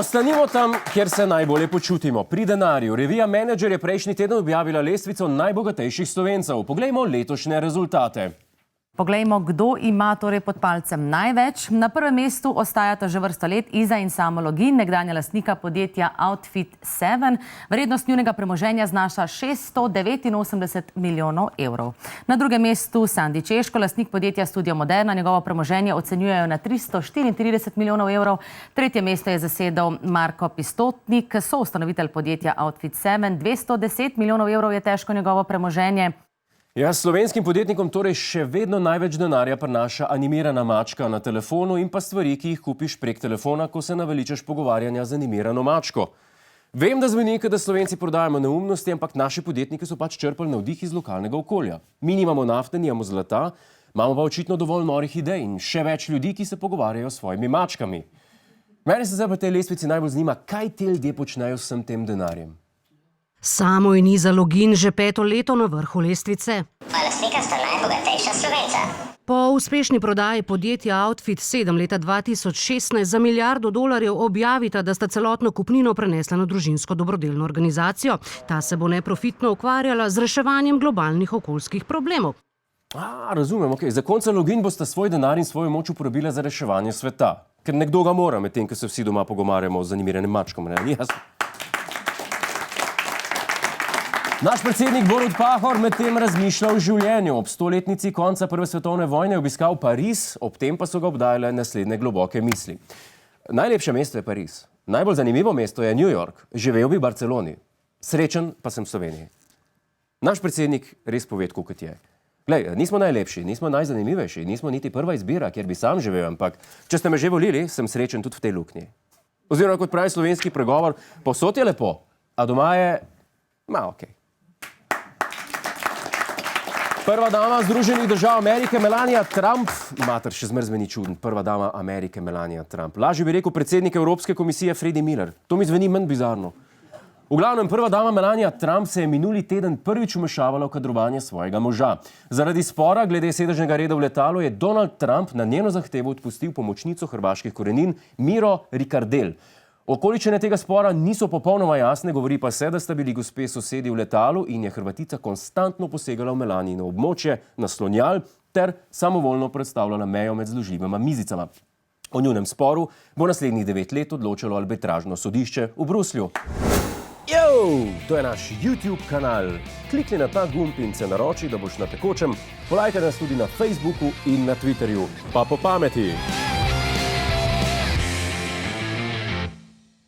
Ostanimo tam, kjer se najbolje počutimo. Pri denarju. Revija Menedžer je prejšnji teden objavila lestvico najbogatejših Slovencev. Poglejmo letošnje rezultate. Poglejmo, kdo ima torej pod palcem največ. Na prvem mestu ostajata že vrsto let Iza in Samo Login, nekdanja lastnika podjetja Outfit 7. Vrednost njunega premoženja znaša 689 milijonov evrov. Na drugem mestu Sandi Češko, lastnik podjetja Studio Moderna. Njegovo premoženje ocenjujejo na 334 milijonov evrov. Tretje mesto je zasedel Marko Pistotnik, soustanovitelj podjetja Outfit 7. 210 milijonov evrov je težko njegovo premoženje. Ja, slovenskim podjetnikom torej še vedno največ denarja prinaša animirana mačka na telefonu in pa stvari, ki jih kupiš prek telefona, ko se naveličaš pogovarjanja z animirano mačko. Vem, da zveni, da Slovenci prodajamo neumnosti, ampak naši podjetniki so pač črpali navdih iz lokalnega okolja. Mi nimamo nafte, nimamo zlata, imamo pa očitno dovolj norih idej in še več ljudi, ki se pogovarjajo s svojimi mačkami. Mene se zdaj pa tej lestvici najbolj zanima, kaj te ljudje počnejo s vsem tem denarjem. Samo in Iza Login že 5. leto na vrhu lestvice. Lastnika sta najbogatejša Slovenca. Po uspešni prodaji podjetja Outfit 7 leta 2016 za $1 milijardo objavita, da sta celotno kupnino prenesla na družinsko dobrodelno organizacijo. Ta se bo neprofitno ukvarjala z reševanjem globalnih okoljskih problemov. Razumem, ok. Zakonca Login bosta svoj denar in svojo moč uporabila za reševanje sveta. Ker nekdo ga mora, medtem ko se vsi doma pogovarjamo z animiranim mačkom. Naš predsednik Borut Pahor medtem razmišlja o življenju. Ob 100-letnici konca Prve svetovne vojne je obiskal Pariz, ob tem pa so ga obdajale naslednje globoke misli. Najlepše mesto je Pariz. Najbolj zanimivo mesto je New York. Živel bi v Barceloni. Srečen pa sem v Sloveniji. Naš predsednik res pove, kot je. Glej, nismo najlepši, nismo najzanimivejši, nismo niti prva izbira, kjer bi sam živel, ampak če ste me že volili, sem srečen tudi v tej luknji. Oziroma, kot pravi slovenski pregovor, povsod je lepo, a doma je okej. Prva dama Združenih držav Amerike Melania Trump, mater, še zmeraj zveni čuden, prva dama Amerike Melania Trump. Lažje bi rekel predsednik Evropske komisije Freddie Miller. To mi zveni manj bizarno. V glavnem, prva dama Melania Trump se je minuli teden prvič vmešavala v kadrovanje svojega moža. Zaradi spora glede sedežnega reda v letalu je Donald Trump na njeno zahtevo odpustil pomočnico hrvaških korenin Miro Rikardel. Okoličine tega spora niso popolnoma jasne, govori pa se, da sta bili gospe sosedi v letalu in je Hrvatica konstantno posegala v Melanino območje, naslonjal ter samovoljno predstavljala mejo med zložljivima mizicama. O njunem sporu bo naslednjih 9 let odločalo arbitražno sodišče v Bruslju. To je naš YouTube kanal. Klikni na ta gumb in se naroči, da boš na tekočem. Polajkaj nas tudi na Facebooku in na Twitterju. Pa po pameti!